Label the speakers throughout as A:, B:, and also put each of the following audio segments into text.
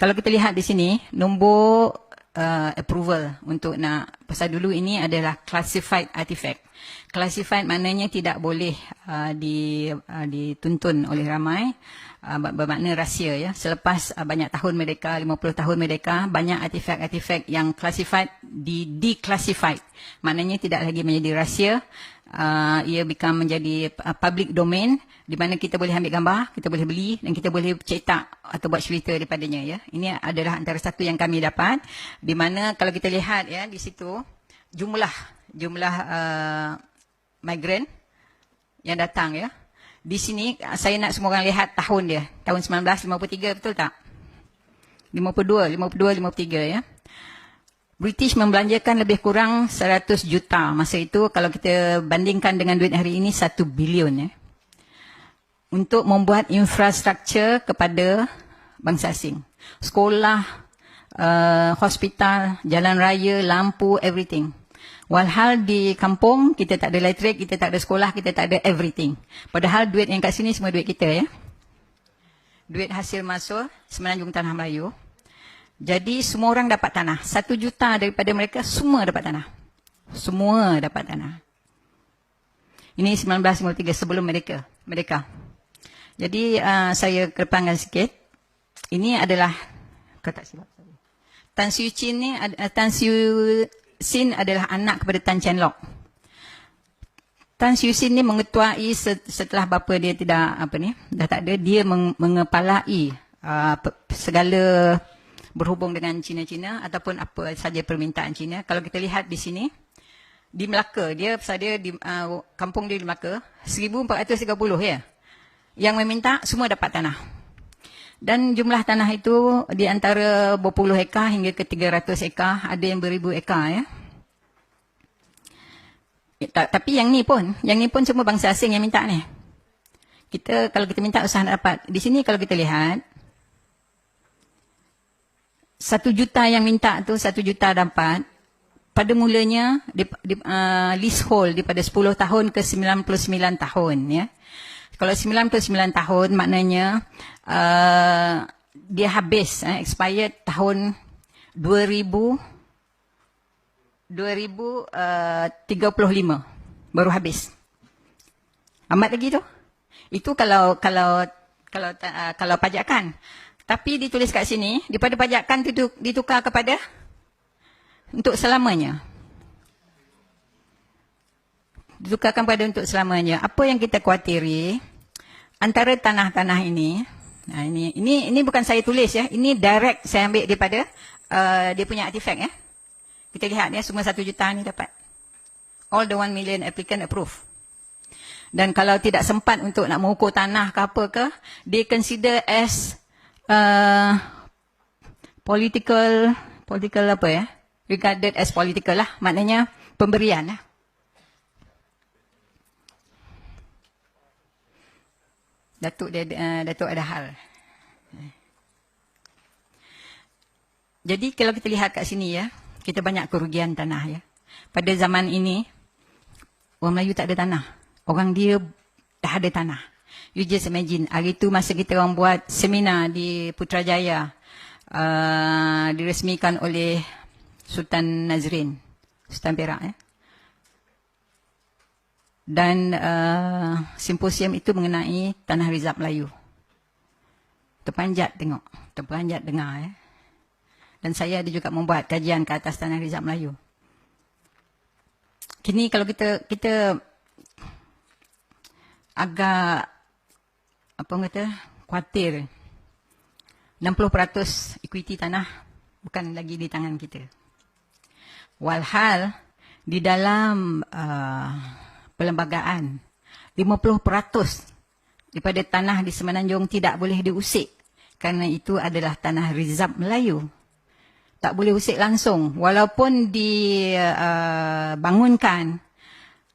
A: Kalau kita lihat di sini, nombor approval untuk nak, pasal dulu ini adalah classified artifact. Classified maknanya tidak boleh dituntun oleh ramai, bermakna rahsia ya. Selepas banyak tahun merdeka, 50 tahun merdeka, banyak artifak-artifak yang classified declassified. Maknanya tidak lagi menjadi rahsia, ia become menjadi public domain, di mana kita boleh ambil gambar, kita boleh beli dan kita boleh cetak atau buat cerita daripadanya ya. Ini adalah antara satu yang kami dapat, di mana kalau kita lihat ya di situ jumlah migran yang datang ya. Di sini saya nak semua orang lihat tahun dia, tahun 1953, betul tak? 52, 53 ya. British membelanjakan lebih kurang 100 juta masa itu, kalau kita bandingkan dengan duit hari ini 1 bilion ya, untuk membuat infrastruktur kepada bangsa asing. Sekolah, hospital, jalan raya, lampu, everything. Walhal di kampung, kita tak ada elektrik, kita tak ada sekolah, kita tak ada everything. Padahal duit yang kat sini semua duit kita ya. Duit hasil masuk Semenanjung Tanah Melayu. Jadi semua orang dapat tanah. 1 juta daripada mereka semua dapat tanah. Semua dapat tanah. Ini 1953 sebelum mereka. Jadi saya kedepankan sikit. Ini adalah kata silap saya. Tan Siew Sin adalah anak kepada Tan Cheng Lock. Tan Siew Sin ni mengetuai setelah bapa dia dah tak ada, dia mengepalai segala berhubung dengan Cina-Cina ataupun apa saja permintaan Cina. Kalau kita lihat di sini, di Melaka, kampung dia di Melaka, 1430 ya. Yang meminta semua dapat tanah. Dan jumlah tanah itu di antara berpuluh ekar hingga ke 300 ekar, ada yang beribu ekar ya. Tapi yang ni pun semua bangsa asing yang minta ni. Kalau kita minta usaha nak dapat. Di sini kalau kita lihat, 1 juta yang minta tu 1 juta dapat. Pada mulanya leasehold daripada 10 tahun ke 99 tahun ya. Kalau 99 tahun maknanya dia habis expired tahun 2035 baru habis. Amat lagi tu. Itu kalau pajakan. Tapi ditulis kat sini, daripada pajakan itu ditukar kepada untuk selamanya. Ditukarkan pada untuk selamanya. Apa yang kita khawatiri, antara tanah-tanah ini, ini bukan saya tulis ya, ini direct saya ambil daripada dia punya artifak ya. Kita lihat ya, semua 1 juta ni dapat. All the 1 million applicant approve. Dan kalau tidak sempat untuk nak mengukur tanah ke apa ke, they consider as political apa ya, regarded as political lah, maknanya pemberian lah. Datuk ada hal. Jadi kalau kita lihat kat sini ya, kita banyak kerugian tanah ya. Pada zaman ini, orang Melayu tak ada tanah. Orang dia dah ada tanah. You just imagine, hari itu masa kita orang buat seminar di Putrajaya, diresmikan oleh Sultan Nazrin, Sultan Perak ya. Dan simposium itu mengenai Tanah Rizab Melayu. Terpanjat dengar ya. Dan saya ada juga membuat kajian ke atas Tanah Rizab Melayu. Kini kalau kita agak khawatir, 60% equity tanah bukan lagi di tangan kita. Walhal di dalam perlembagaan 50% daripada tanah di Semenanjung tidak boleh diusik, kerana itu adalah tanah rizab Melayu. Tak boleh usik langsung, walaupun dibangunkan,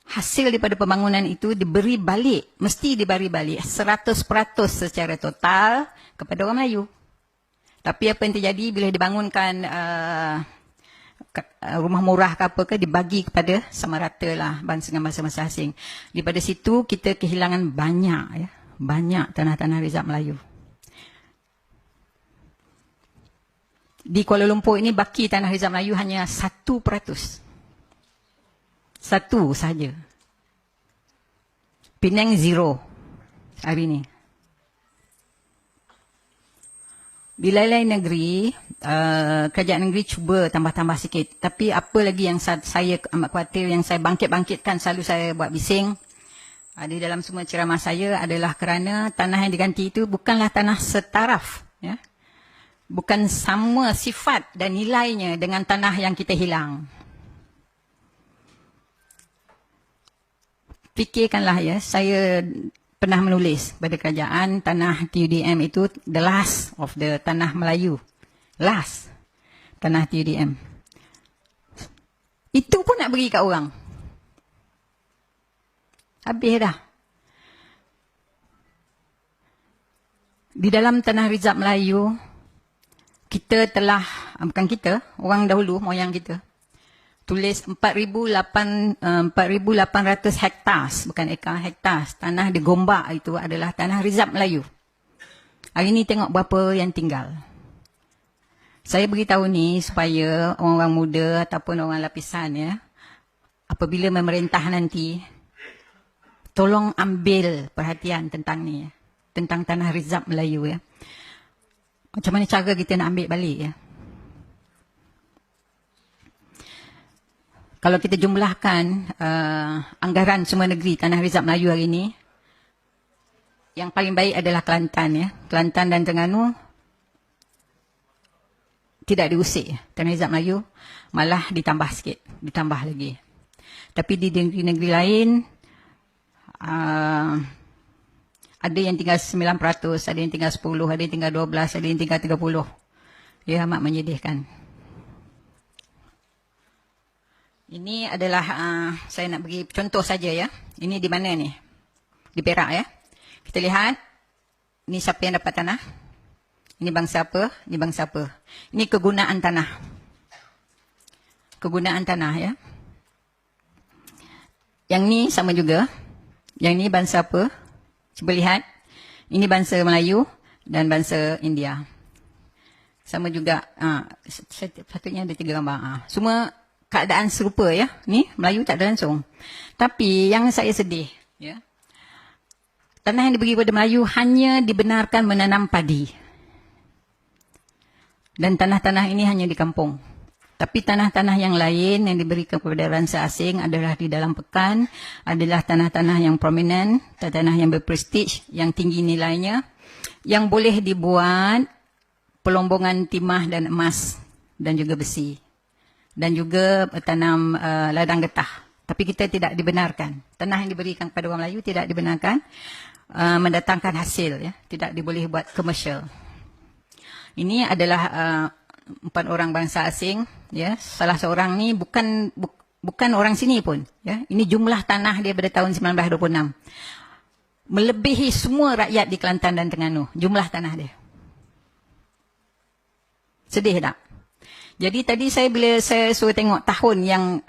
A: hasil daripada pembangunan itu diberi balik, mesti diberi balik 100% secara total kepada orang Melayu. Tapi apa yang terjadi bila dibangunkan rumah murah ke apa ke, dibagi kepada sama rata lah bangsa dengan bangsa asing. Daripada situ kita kehilangan banyak tanah-tanah rizab Melayu. Di Kuala Lumpur ini baki Tanah Rizal Melayu hanya 1%. 1 saja. Penang 0 hari ini. Di lain-lain negeri, kerajaan negeri cuba tambah-tambah sikit. Tapi apa lagi yang saya amat khawatir, yang saya bangkit-bangkitkan, selalu saya buat bising, di dalam semua ceramah saya adalah kerana tanah yang diganti itu bukanlah tanah setaraf. Ya? Bukan sama sifat dan nilainya dengan tanah yang kita hilang. Fikirkanlah ya, saya pernah menulis pada kerajaan tanah TUDM itu the last of the tanah Melayu. Last tanah TUDM. Itu pun nak bagi kat orang. Habis dah. Di dalam tanah Rizal Melayu, kita telah, bukan kita, orang dahulu, moyang kita, tulis 4,800 hektar, bukan ekar, hektar. Tanah di Gombak itu adalah tanah Rizal Melayu. Hari ini tengok berapa yang tinggal. Saya beritahu ni supaya orang-orang muda ataupun orang lapisan ya, apabila memerintah nanti, tolong ambil perhatian tentang ni ya, tentang tanah Rizal Melayu ya. Macam mana cara kita nak ambil balik ya. Kalau kita jumlahkan anggaran semua negeri Tanah Rizal Melayu hari ini, yang paling baik adalah Kelantan ya. Kelantan dan Terengganu tidak diusik. Tanah Rizal Melayu malah ditambah sikit, ditambah lagi. Tapi di negeri-negeri lain ada yang tinggal 9%, ada yang tinggal 10%, ada yang tinggal 12%, ada yang tinggal 30%. Ya, amat menyedihkan. Ini adalah, saya nak bagi contoh saja ya. Ini di mana ni? Di Perak ya. Kita lihat, ini siapa yang dapat tanah? Ini bangsa apa? Ini bangsa apa? Ini kegunaan tanah. Kegunaan tanah ya. Yang ni sama juga. Yang ni bangsa apa? Cuba lihat. Ini bangsa Melayu dan bangsa India. Sama juga. Satunya ada 3 gambar. Semua keadaan serupa ya. Ni Melayu tak ada langsung. Tapi yang saya sedih ya. Tanah yang diberi kepada Melayu hanya dibenarkan menanam padi. Dan tanah-tanah ini hanya di kampung. Tapi tanah-tanah yang lain yang diberikan kepada bangsa asing adalah di dalam pekan, adalah tanah-tanah yang prominent, tanah yang berprestige, yang tinggi nilainya, yang boleh dibuat pelombongan timah dan emas dan juga besi. Dan juga tanam ladang getah. Tapi kita tidak dibenarkan. Tanah yang diberikan kepada orang Melayu tidak dibenarkan mendatangkan hasil. Ya. Tidak diboleh buat komersial. Ini adalah 4 orang bangsa asing. Ya. Salah seorang ni bukan orang sini pun. Ya. Ini jumlah tanah dia pada tahun 1926. Melebihi semua rakyat di Kelantan dan Terengganu. Jumlah tanah dia. Sedih tak? Jadi tadi bila saya suruh tengok tahun yang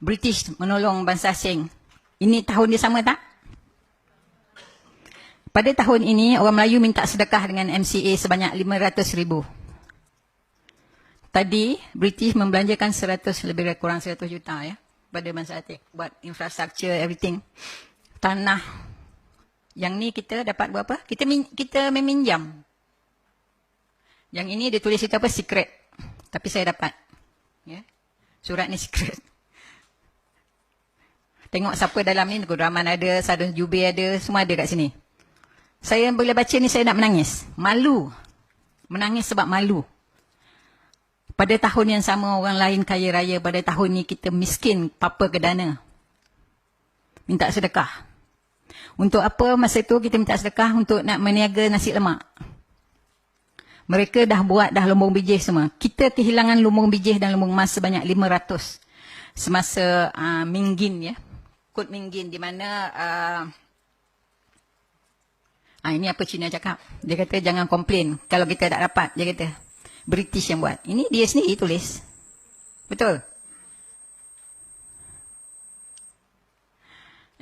A: British menolong bangsa asing, ini tahun dia sama tak? Pada tahun ini orang Melayu minta sedekah dengan MCA sebanyak 500,000. Tadi British membelanjakan lebih kurang 100 juta ya pada bangsa asing buat infrastruktur everything. Tanah yang ni kita dapat berapa? Kita meminjam. Yang ini dia tulis itu apa? Secret. Tapi saya dapat. Ya. Surat ni secret. Tengok siapa dalam ni. Guru Rahman ada, Sadun Jubir ada, semua ada kat sini. Saya bila baca ni saya nak menangis. Malu. Menangis sebab malu. Pada tahun yang sama orang lain kaya raya, pada tahun ni kita miskin papa ke dana. Minta sedekah. Untuk apa masa tu kita minta sedekah? Untuk nak meniaga nasi lemak. Mereka dah buat dah lumbung bijih semua. Kita kehilangan lumbung bijih dan lumbung emas sebanyak 500 semasa Minggin ya. Kod Minggin di mana ini apa Cina cakap. Dia kata jangan komplain kalau kita tak dapat. Dia kata British yang buat. Ini dia sendiri tulis. Betul.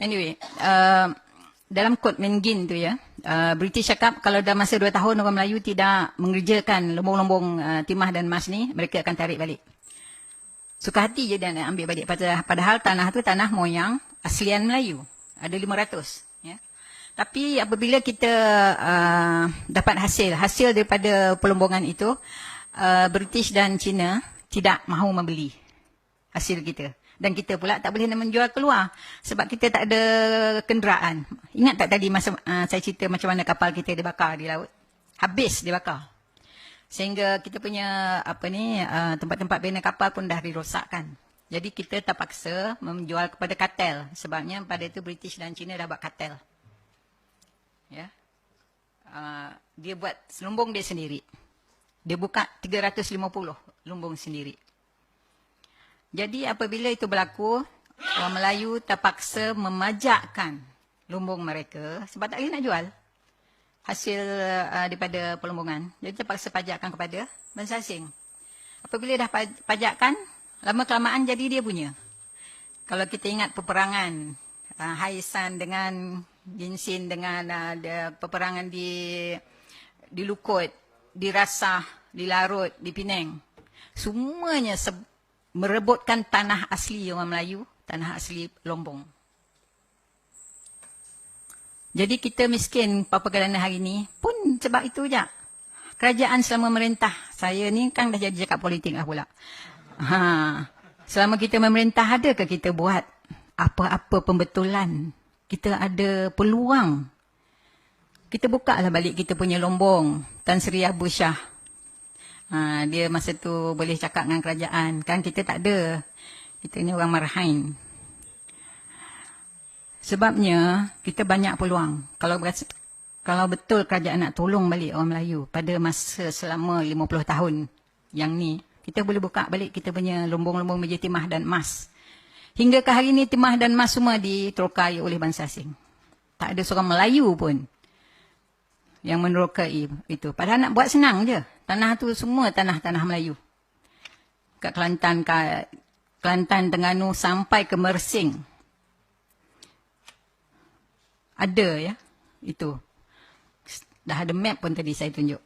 A: Anyway, dalam kod Minggin tu ya, British cakap kalau dalam masa 2 tahun orang Melayu tidak mengerjakan lumbung-lumbung timah dan emas ni, mereka akan tarik balik. Suka hati je dia nak ambil balik. Padahal tanah tu tanah moyang aslian Melayu. Ada 500. Ya. Tapi apabila kita dapat hasil daripada pelumbungan itu, British dan China tidak mahu membeli hasil kita. Dan kita pula tak boleh nak menjual keluar sebab kita tak ada kenderaan. Ingat tak tadi masa saya cerita macam mana kapal kita dibakar di laut? Habis dibakar. Sehingga kita punya tempat-tempat bina kapal pun dah dirosakkan. Jadi kita terpaksa menjual kepada kartel. Sebabnya pada itu British dan China dah buat kartel. Ya. Dia buat lumbung dia sendiri. Dia buka 350 lumbung sendiri. Jadi apabila itu berlaku, orang Melayu terpaksa memajakkan lumbung mereka sebab tak boleh nak jual hasil daripada pelumbungan. Jadi terpaksa pajakkan kepada bangsa asing. Apabila dah pajakkan, lama-kelamaan jadi dia punya. Kalau kita ingat peperangan Haisan dengan Jinsin dengan peperangan di Lukut, di Rasah, di Larut, di Penang. Semuanya merebutkan tanah asli orang Melayu, tanah asli Lombong. Jadi kita miskin Papua hari ini pun sebab itu je. Kerajaan selama merintah, saya ni kan dah jadi cakap politik lah pula. Selama kita memerintah, adakah kita buat apa-apa pembetulan? Kita ada peluang. Kita buka lah balik kita punya Lombong. Tan Sri Abu Shah. Dia masa tu boleh cakap dengan kerajaan. Kan kita tak ada. Kita ni orang Marahin. Sebabnya kita banyak peluang. Kalau betul kerajaan nak tolong balik orang Melayu pada masa selama 50 tahun yang ni, kita boleh buka balik kita punya lumbung-lumbung meja timah dan emas. Hingga ke hari ni timah dan emas semua diterokai oleh bangsa asing. Tak ada seorang Melayu pun yang menerokai itu. Padahal nak buat senang je. Tanah tu semua tanah-tanah Melayu. Kat Kelantan, Terengganu sampai ke Mersing. Ada ya, itu. Dah ada map pun tadi saya tunjuk.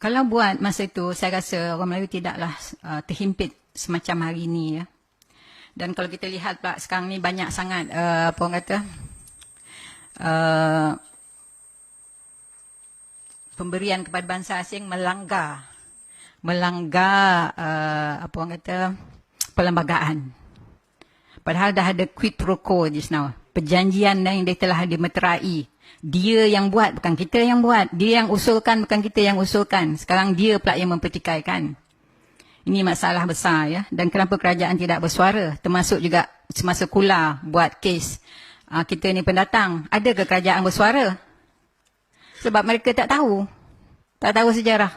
A: Kalau buat masa itu, saya rasa orang Melayu tidaklah terhimpit semacam hari ini ya. Dan kalau kita lihat pula sekarang ni banyak sangat apa orang kata pemberian kepada bangsa asing melanggar apa orang kata perlembagaan. Padahal dah ada quid pro quo just now. Perjanjian yang dia telah dimeterai. Dia yang buat, bukan kita yang buat. Dia yang usulkan, bukan kita yang usulkan. Sekarang dia pula yang mempertikaikan. Ini masalah besar ya. Dan kenapa kerajaan tidak bersuara? Termasuk juga semasa Kula buat kes. Kita ni pendatang. Adakah kerajaan bersuara? Sebab mereka tak tahu. Tak tahu sejarah.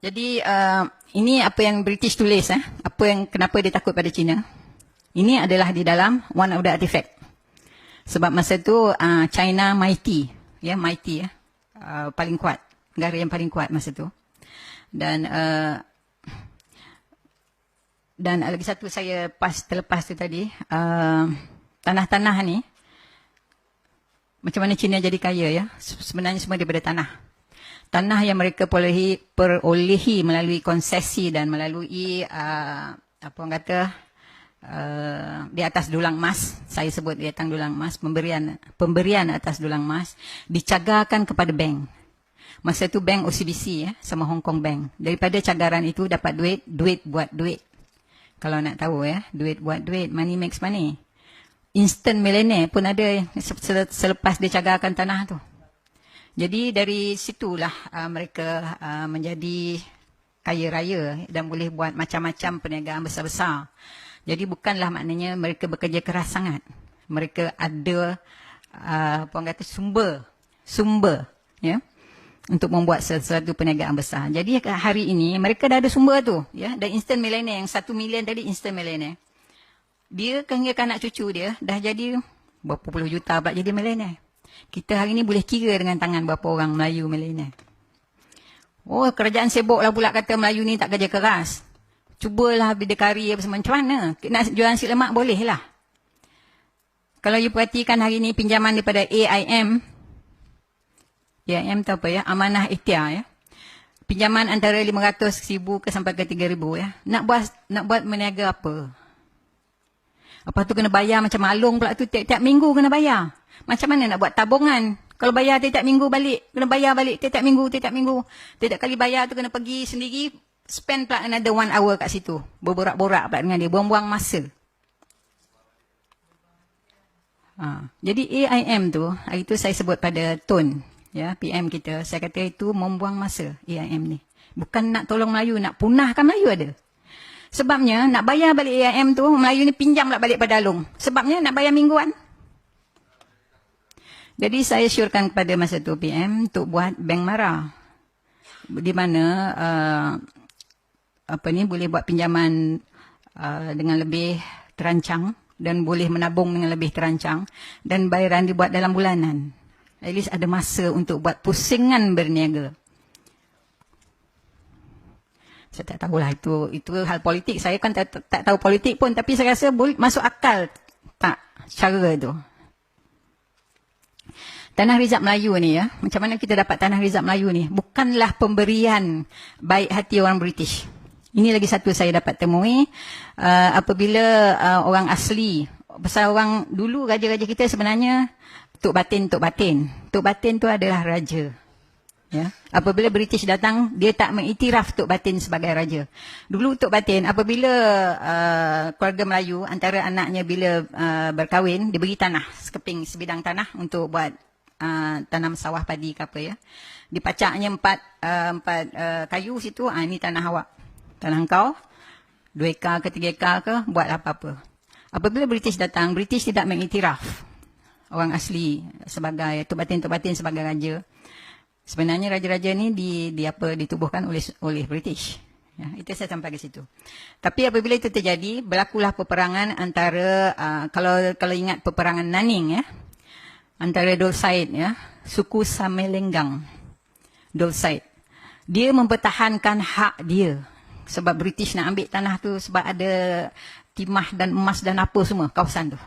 A: Jadi ini apa yang British tulis. Apa yang kenapa dia takut pada China. Ini adalah di dalam one of the artifact. Sebab masa tu China mighty. Ya, mighty ya. Paling kuat. Negara yang paling kuat masa tu. Dan lagi satu saya terlepas tu tadi. Tanah-tanah ni. Macam mana China jadi kaya ya. Sebenarnya semua daripada tanah. Tanah yang mereka perolehi melalui konsesi dan melalui apa orang kata di atas dulang emas, saya sebut di atas dulang emas, pemberian atas dulang emas dicagarkan kepada bank. Masa itu bank OCBC ya, sama Hong Kong Bank. Daripada cagaran itu dapat duit buat duit. Kalau nak tahu ya, duit buat duit, money makes money. Instant millionaire pun ada selepas dicagarkan tanah tu. Jadi dari situlah mereka menjadi kaya raya dan boleh buat macam-macam perniagaan besar-besar. Jadi bukanlah maknanya mereka bekerja keras sangat. Mereka ada apa orang kata sumber ya untuk membuat sesuatu perniagaan besar. Jadi hari ini mereka dah ada sumber tu ya, dan instant millionaire yang 1 million tadi instant millionaire. Dia hingga anak cucu dia dah jadi berapa puluh juta pula jadi millionaire. Kita hari ni boleh kira dengan tangan berapa orang Melayu millionaire. Oh, kerajaan sibuklah pula kata Melayu ni tak kerja keras. Cubalah bidikari apa semua. Macam mana? Nak jual nasi lemak boleh lah. Kalau you perhatikan hari ni pinjaman daripada AIM tu apa ya? Amanah Ikhtiar ya. Pinjaman antara 500,000 ke sampai ke 3,000 ya. Nak buat meniaga apa? Apa tu kena bayar macam malung pula tu tiap-tiap minggu kena bayar. Macam mana nak buat tabungan? Kalau bayar tiap-tiap minggu balik, kena bayar balik tiap-tiap minggu. Tiap kali bayar tu kena pergi sendiri, spend pula another 1 hour kat situ. Berborak-borak pula dengan dia, buang-buang masa. Jadi AIM tu, hari tu saya sebut pada Tun, ya, PM kita, saya kata itu membuang masa AIM ni. Bukan nak tolong Melayu, nak punahkan Melayu ada. Sebabnya nak bayar balik AIM tu, Melayu ni pinjam pula balik pada Alung. Sebabnya nak bayar mingguan. Jadi saya syorkan kepada masa tu PM untuk buat bank mara. Di mana boleh buat pinjaman dengan lebih terancang dan boleh menabung dengan lebih terancang dan bayaran dibuat dalam bulanan. At least ada masa untuk buat pusingan berniaga. Saya tak tahulah itu hal politik. Saya kan tak tahu politik pun, tapi saya rasa boleh masuk akal tak cara tu. Tanah Rizab Melayu ni ya, macam mana kita dapat Tanah Rizab Melayu ni? Bukanlah pemberian baik hati orang British. Ini lagi satu saya dapat temui apabila orang asli, pasal orang dulu raja-raja kita sebenarnya Tok Batin. Tok Batin tu adalah raja. Ya. Apabila British datang, dia tak mengiktiraf Tok Batin sebagai raja. Dulu Tok Batin, apabila keluarga Melayu, antara anaknya bila berkahwin, dia beri tanah, sebidang tanah untuk buat tanam sawah padi ke apa ya. Dipacaknya empat kayu situ, ini tanah awak. Tanah kau, 2 ekar ke 3 ekar ke, buat apa-apa. Apabila British datang, British tidak mengiktiraf orang asli sebagai Tok Batin sebagai raja. Sebenarnya raja-raja ni ditubuhkan oleh British. Ya, itu saya sampai ke situ. Tapi apabila itu terjadi, berlakulah peperangan antara kalau ingat peperangan Naning ya, antara Dol Said ya, suku Samelenggang. Dol Said. Dia mempertahankan hak dia sebab British nak ambil tanah tu sebab ada timah dan emas dan apa semua kawasan tu.